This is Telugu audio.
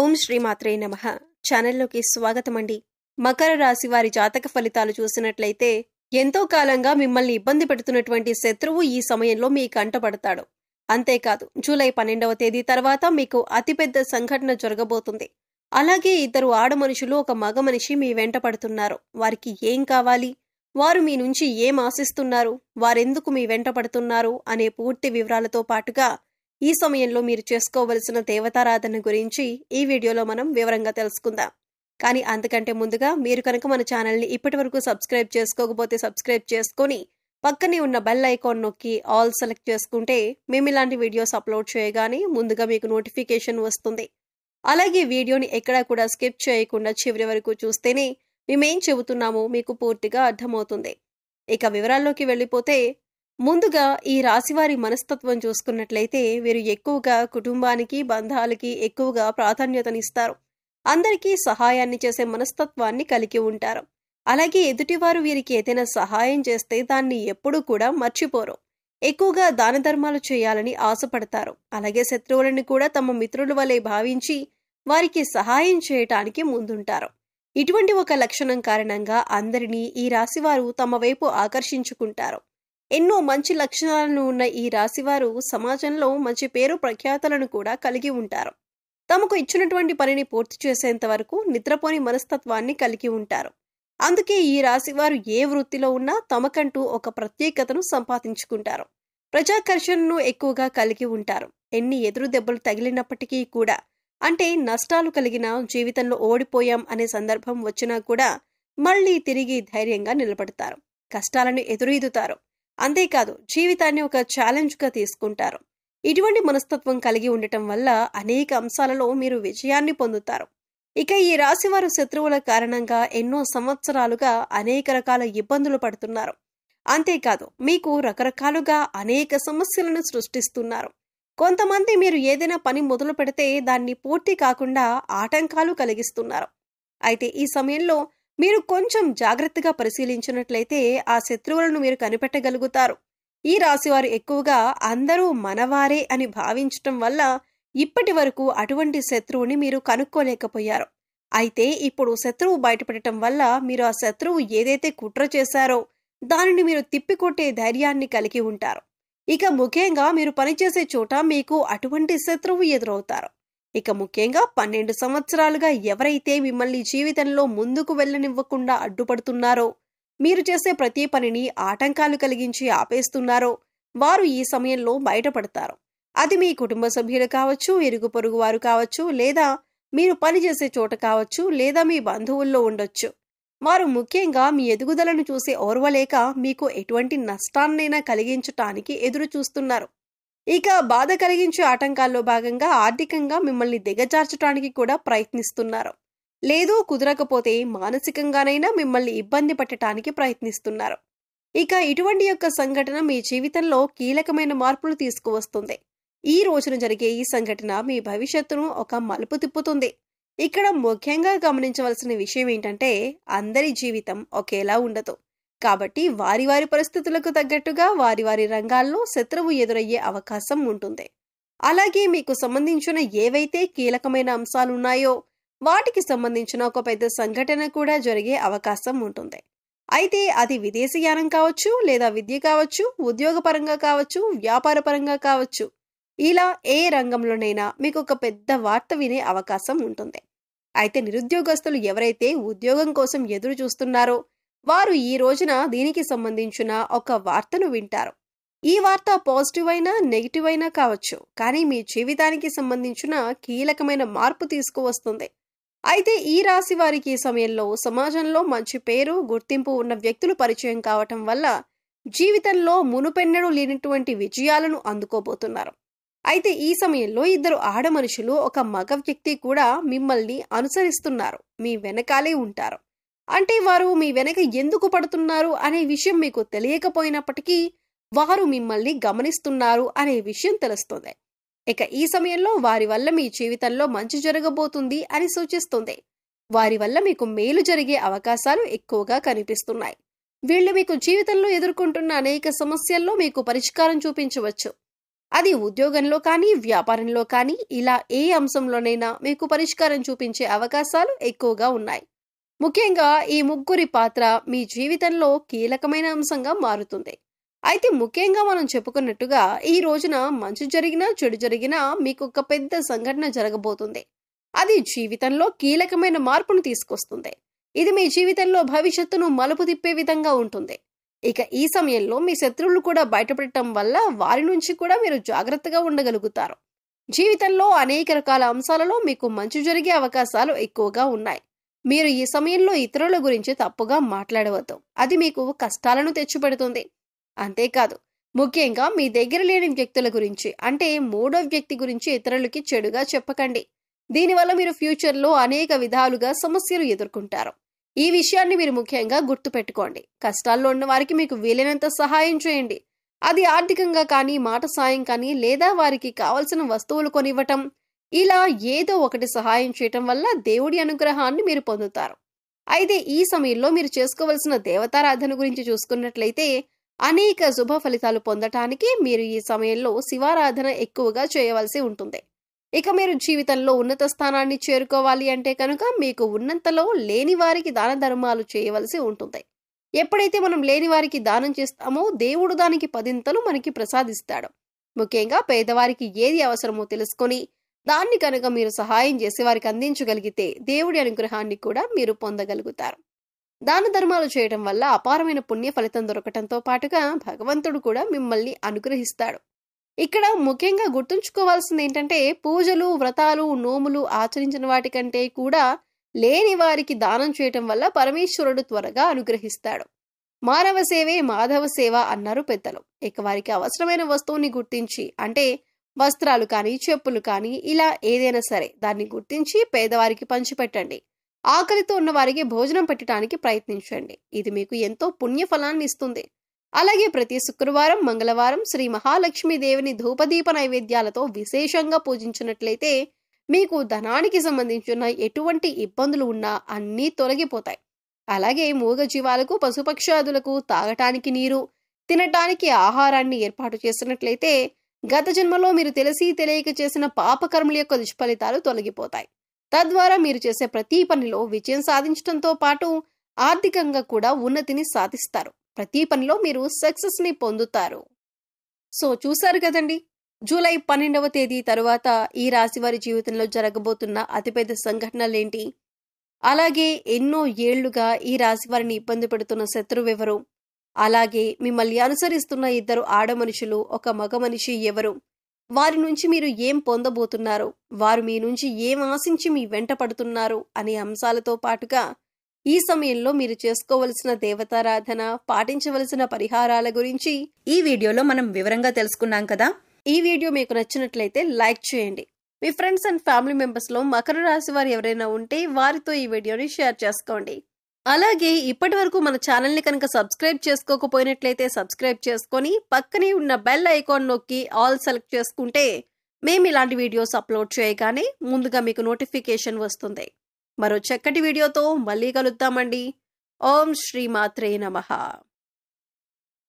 ఓం శ్రీమాత్రే నమః. ఛానల్లోకి స్వాగతమండి. మకర రాశి వారి జాతక ఫలితాలు చూసినట్లయితే ఎంతో కాలంగా మిమ్మల్ని ఇబ్బంది పెడుతున్నటువంటి శత్రువు ఈ సమయంలో మీ కంటపడతాడు. అంతేకాదు జూలై 12వ తేదీ తర్వాత మీకు అతిపెద్ద సంఘటన జరగబోతుంది. అలాగే ఇద్దరు ఆడ మనుషులు ఒక మగ మనిషి మీ వెంట పడుతున్నారు. వారికి ఏం కావాలి, వారు మీ నుంచి ఏం ఆశిస్తున్నారు, వారెందుకు మీ వెంట పడుతున్నారు అనే పూర్తి వివరాలతో పాటుగా ఈ సమయంలో మీరు చేసుకోవలసిన దేవతారాధన గురించి ఈ వీడియోలో మనం వివరంగా తెలుసుకుందాం. కానీ అంతకంటే ముందుగా మీరు కనుక మన ఛానల్ని ఇప్పటి వరకు సబ్స్క్రైబ్ చేసుకోకపోతే సబ్స్క్రైబ్ చేసుకొని పక్కనే ఉన్న బెల్ ఐకాన్ నొక్కి ఆల్ సెలెక్ట్ చేసుకుంటే మేము ఇలాంటి వీడియోస్ అప్లోడ్ చేయగానే ముందుగా మీకు నోటిఫికేషన్ వస్తుంది. అలాగే వీడియోని ఎక్కడా కూడా స్కిప్ చేయకుండా చివరి వరకు చూస్తేనే మేమేం చెబుతున్నామో మీకు పూర్తిగా అర్థమవుతుంది. ఇక వివరాల్లోకి వెళ్ళిపోతే ముందుగా ఈ రాశివారి మనస్తత్వం చూసుకున్నట్లయితే వీరు ఎక్కువగా కుటుంబానికి బంధాలకి ఎక్కువగా ప్రాధాన్యతనిస్తారు. అందరికీ సహాయాన్ని చేసే మనస్తత్వాన్ని కలిగి ఉంటారు. అలాగే ఎదుటివారు వీరికి ఏదైనా సహాయం చేస్తే దాన్ని ఎప్పుడూ కూడా మర్చిపోరు. ఎక్కువగా దాన ధర్మాలు చేయాలని ఆశపడతారు. అలాగే శత్రువులను కూడా తమ మిత్రుల వలె భావించి వారికి సహాయం చేయటానికి ముందుంటారు. ఇటువంటి ఒక లక్షణం కారణంగా అందరినీ ఈ రాశివారు తమ వైపు ఆకర్షించుకుంటారు. ఎన్నో మంచి లక్షణాలను ఉన్న ఈ రాశివారు సమాజంలో మంచి పేరు ప్రఖ్యాతలను కూడా కలిగి ఉంటారు. తమకు ఇచ్చినటువంటి పనిని పూర్తి చేసేంత వరకు నిద్రపోని మనస్తత్వాన్ని కలిగి ఉంటారు. అందుకే ఈ రాశివారు ఏ వృత్తిలో ఉన్నా తమకంటూ ఒక ప్రత్యేకతను సంపాదించుకుంటారు. ప్రజాకర్షణను ఎక్కువగా కలిగి ఉంటారు. ఎన్ని ఎదురు దెబ్బలు తగిలినప్పటికీ కూడా, అంటే నష్టాలు కలిగిన జీవితంలో ఓడిపోయాం అనే సందర్భం వచ్చినా కూడా మళ్ళీ తిరిగి ధైర్యంగా నిలబడతారు. కష్టాలను ఎదురీదుతారు. అంతేకాదు జీవితాన్ని ఒక ఛాలెంజ్గా తీసుకుంటారు. ఇటువంటి మనస్తత్వం కలిగి ఉండటం వల్ల అనేక అంశాలలో మీరు విజయాన్ని పొందుతారు. ఇక ఈ రాశివారు శత్రువుల కారణంగా ఎన్నో సంవత్సరాలుగా అనేక రకాల ఇబ్బందులు పడుతున్నారు. అంతేకాదు మీకు రకరకాలుగా అనేక సమస్యలను సృష్టిస్తున్నారు. కొంతమంది మీరు ఏదైనా పని మొదలు పెడితే దాన్ని పూర్తి కాకుండా ఆటంకాలు కలిగిస్తున్నారు. అయితే ఈ సమయంలో మీరు కొంచెం జాగ్రత్తగా పరిశీలించినట్లయితే ఆ శత్రువులను మీరు కనిపెట్టగలుగుతారు. ఈ రాశివారు ఎక్కువగా అందరూ మనవారే అని భావించటం వల్ల ఇప్పటి వరకు అటువంటి శత్రువుని మీరు కనుక్కోలేకపోయారు. అయితే ఇప్పుడు శత్రువు బయటపడటం వల్ల మీరు ఆ శత్రువు ఏదైతే కుట్ర చేశారో దానిని మీరు తిప్పికొట్టే ధైర్యాన్ని కలిగి ఉంటారు. ఇక ముఖ్యంగా మీరు పనిచేసే చోట మీకు అటువంటి శత్రువు ఎదురవుతారు. ఇక ముఖ్యంగా 12 సంవత్సరాలుగా ఎవరైతే మిమ్మల్ని జీవితంలో ముందుకు వెళ్ళనివ్వకుండా అడ్డుపడుతున్నారో, మీరు చేసే ప్రతి పనిని ఆటంకాలు కలిగించి ఆపేస్తున్నారో వారు ఈ సమయంలో బయటపడతారు. అది మీ కుటుంబ సభ్యులు కావచ్చు, ఇరుగు పొరుగు వారు కావచ్చు, లేదా మీరు పనిచేసే చోట కావచ్చు, లేదా మీ బంధువుల్లో ఉండొచ్చు. వారు ముఖ్యంగా మీ ఎదుగుదలను చూసి ఓర్వలేక మీకు ఎటువంటి నష్టాన్నైనా కలిగించటానికి ఎదురు చూస్తున్నారు. ఇక బాధ కలిగించే ఆటంకాల్లో భాగంగా ఆర్థికంగా మిమ్మల్ని దిగజార్చడానికి కూడా ప్రయత్నిస్తున్నారు. లేదు కుదరకపోతే మానసికంగానైనా మిమ్మల్ని ఇబ్బంది పెట్టడానికి ప్రయత్నిస్తున్నారు. ఇక ఇటువంటి యొక్క సంఘటన మీ జీవితంలో కీలకమైన మార్పులు తీసుకువస్తుంది. ఈ రోజున జరిగే ఈ సంఘటన మీ భవిష్యత్తును ఒక మలుపు తిప్పుతుంది. ఇక్కడ ముఖ్యంగా గమనించవలసిన విషయం ఏంటంటే అందరి జీవితం ఒకేలా ఉండదు. కాబట్టి వారి వారి పరిస్థితులకు తగ్గట్టుగా వారి వారి రంగాల్లో శత్రువు ఎదురయ్యే అవకాశం ఉంటుంది. అలాగే మీకు సంబంధించిన ఏవైతే కీలకమైన అంశాలున్నాయో వాటికి సంబంధించిన ఒక పెద్ద సంఘటన కూడా జరిగే అవకాశం ఉంటుంది. అయితే అది విదేశీయానం కావచ్చు, లేదా విద్య కావచ్చు, ఉద్యోగపరంగా కావచ్చు, వ్యాపారపరంగా కావచ్చు. ఇలా ఏ రంగంలోనైనా మీకు ఒక పెద్ద వార్త వినే అవకాశం ఉంటుంది. అయితే నిరుద్యోగస్తులు ఎవరైతే ఉద్యోగం కోసం ఎదురు చూస్తున్నారో వారు ఈ రోజున దీనికి సంబంధించిన ఒక వార్తను వింటారు. ఈ వార్త పాజిటివ్ అయినా నెగిటివ్ అయినా కావచ్చు, కానీ మీ జీవితానికి సంబంధించిన కీలకమైన మార్పు తీసుకువస్తుంది. అయితే ఈ రాశి వారికి ఈ సమయంలో సమాజంలో మంచి పేరు, గుర్తింపు ఉన్న వ్యక్తులు పరిచయం కావటం వల్ల జీవితంలో మునుపెన్నడూ లేనటువంటి విజయాలను అందుకోబోతున్నారు. అయితే ఈ సమయంలో ఇద్దరు ఆడ మనుషులు ఒక మగ వ్యక్తి కూడా మిమ్మల్ని అనుసరిస్తున్నారు, మీ వెనకాలే ఉంటారు. అంటే వారు మీ వెనక ఎందుకు పడుతున్నారు అనే విషయం మీకు తెలియకపోయినప్పటికీ వారు మిమ్మల్ని గమనిస్తున్నారు అనే విషయం తెలుస్తుంది. ఇక ఈ సమయంలో వారి వల్ల మీ జీవితంలో మంచి జరగబోతుంది అని సూచిస్తుంది. వారి వల్ల మీకు మేలు జరిగే అవకాశాలు ఎక్కువగా కనిపిస్తున్నాయి. వీళ్ళు మీకు జీవితంలో ఎదుర్కొంటున్న అనేక సమస్యల్లో మీకు పరిష్కారం చూపించవచ్చు. అది ఉద్యోగంలో కానీ, వ్యాపారంలో కానీ ఇలా ఏ అంశంలోనైనా మీకు పరిష్కారం చూపించే అవకాశాలు ఎక్కువగా ఉన్నాయి. ముఖ్యంగా ఈ ముగ్గురి పాత్ర మీ జీవితంలో కీలకమైన అంశంగా మారుతుంది. అయితే ముఖ్యంగా మనం చెప్పుకున్నట్టుగా ఈ రోజున మంచి జరిగినా, చెడు జరిగినా మీకు ఒక పెద్ద సంఘటన జరగబోతుంది. అది జీవితంలో కీలకమైన మార్పును తీసుకొస్తుంది. ఇది మీ జీవితంలో భవిష్యత్తును మలుపు తిప్పే విధంగా ఉంటుంది. ఇక ఈ సమయంలో మీ శత్రువులు కూడా బయటపడటం వల్ల వారి నుంచి కూడా మీరు జాగ్రత్తగా ఉండగలుగుతారు. జీవితంలో అనేక రకాల అంశాలలో మీకు మంచి జరిగే అవకాశాలు ఎక్కువగా ఉన్నాయి. మీరు ఈ సమయంలో ఇతరుల గురించి తప్పుగా మాట్లాడవద్దు. అది మీకు కష్టాలను తెచ్చిపెడుతుంది. అంతేకాదు, ముఖ్యంగా మీ దగ్గర లేని వ్యక్తుల గురించి అంటే మూడో వ్యక్తి గురించి ఇతరులకి చెడుగా చెప్పకండి. దీనివల్ల మీరు ఫ్యూచర్లో అనేక విధాలుగా సమస్యలు ఎదుర్కొంటారు. ఈ విషయాన్ని మీరు ముఖ్యంగా గుర్తుపెట్టుకోండి. కష్టాల్లో ఉన్న వారికి మీకు వీలైనంత సహాయం చేయండి. అది ఆర్థికంగా కానీ, మాట సాయం కానీ, లేదా వారికి కావలసిన వస్తువులు కొనివ్వటం, ఇలా ఏదో ఒకటి సహాయం చేయటం వల్ల దేవుడి అనుగ్రహాన్ని మీరు పొందుతారు. అయితే ఈ సమయంలో మీరు చేసుకోవలసిన దేవతారాధన గురించి చూసుకున్నట్లయితే అనేక శుభ ఫలితాలు పొందటానికి మీరు ఈ సమయంలో శివారాధన ఎక్కువగా చేయవలసి ఉంటుంది. ఇక మీరు జీవితంలో ఉన్నత స్థానాన్ని చేరుకోవాలి అంటే కనుక మీకు ఉన్నంతలో లేని వారికి దాన ధర్మాలు చేయవలసి ఉంటుంది. ఎప్పుడైతే మనం లేని వారికి దానం చేస్తామో దేవుడు దానికి 10 మనకి ప్రసాదిస్తాడు. ముఖ్యంగా పేదవారికి ఏది అవసరమో తెలుసుకొని దాన్ని కనుక మీరు సహాయం చేసి వారికి అందించగలిగితే దేవుడి అనుగ్రహాన్ని కూడా మీరు పొందగలుగుతారు. దాన ధర్మాలు చేయడం వల్ల అపారమైన పుణ్య ఫలితం దొరకటంతో పాటుగా భగవంతుడు కూడా మిమ్మల్ని అనుగ్రహిస్తాడు. ఇక్కడ ముఖ్యంగా గుర్తుంచుకోవాల్సింది ఏంటంటే పూజలు, వ్రతాలు, నోములు ఆచరించిన వాటికంటే కూడా లేని వారికి దానం చేయటం వల్ల పరమేశ్వరుడు త్వరగా అనుగ్రహిస్తాడు. మానవ సేవే మాధవ సేవ అన్నారు పెద్దలు. ఇక వారికి అవసరమైన వస్తువుని గుర్తించి అంటే వస్త్రాలు కానీ, చెప్పులు కానీ ఇలా ఏదైనా సరే దాన్ని గుర్తించి పేదవారికి పంచిపెట్టండి. ఆకలితో ఉన్న వారికి భోజనం పెట్టడానికి ప్రయత్నించండి. ఇది మీకు ఎంతో పుణ్య ఫలాన్ని ఇస్తుంది. అలాగే ప్రతి శుక్రవారం, మంగళవారం శ్రీ మహాలక్ష్మీదేవిని ధూపదీప నైవేద్యాలతో విశేషంగా పూజించినట్లయితే మీకు ధనానికి సంబంధించిన ఎటువంటి ఇబ్బందులు ఉన్నా అన్నీ తొలగిపోతాయి. అలాగే మూగ జీవాలకు, పశుపక్షాదులకు తాగటానికి నీరు, తినటానికి ఆహారాన్ని ఏర్పాటు చేసినట్లయితే గత జన్మలో మీరు తెలిసి తెలియక చేసిన పాపకర్మల యొక్క దుష్ఫలితాలు తొలగిపోతాయి. తద్వారా మీరు చేసే ప్రతి పనిలో విజయం సాధించడంతో పాటు ఆర్థికంగా కూడా ఉన్నతిని సాధిస్తారు. ప్రతి పనిలో మీరు సక్సెస్ ని పొందుతారు. సో చూసారు కదండి, జూలై 12వ తేదీ తరువాత ఈ రాశి వారి జీవితంలో జరగబోతున్న అతిపెద్ద సంఘటనలేంటి, అలాగే ఎన్నో ఏళ్లుగా ఈ రాశి వారిని ఇబ్బంది పెడుతున్న శత్రువెవరు, అలాగే మిమ్మల్ని అనుసరిస్తున్న 2 ఆడ మనుషులు, 1 మగ మనిషి ఎవరు, వారి నుంచి మీరు ఏం పొందబోతున్నారు, వారు మీ నుంచి ఏం ఆశించి మీ వెంట పడుతున్నారు అనే అంశాలతో పాటుగా ఈ సమయంలో మీరు చేసుకోవలసిన దేవతారాధన, పాటించవలసిన పరిహారాల గురించి ఈ వీడియోలో మనం వివరంగా తెలుసుకున్నాం కదా. ఈ వీడియో మీకు నచ్చినట్లయితే లైక్ చేయండి. మీ ఫ్రెండ్స్ అండ్ ఫ్యామిలీ మెంబర్స్ లో మకర రాశి వారు ఎవరైనా ఉంటే వారితో ఈ వీడియోని షేర్ చేసుకోండి. అలాగే ఇప్పటి వరకు మన ఛానల్ ని కనుక సబ్స్క్రైబ్ చేసుకోకపోయినట్లయితే సబ్స్క్రైబ్ చేసుకొని పక్కనే ఉన్న బెల్ ఐకాన్ నొక్కి ఆల్ సెలెక్ట్ చేసుకుంటే మేము ఇలాంటి వీడియోస్ అప్లోడ్ చేయగానే ముందుగా మీకు నోటిఫికేషన్ వస్తుంది. మరో చక్కటి వీడియోతో మళ్ళీ కలుద్దామండి. ఓం శ్రీ మాత్రే నమః.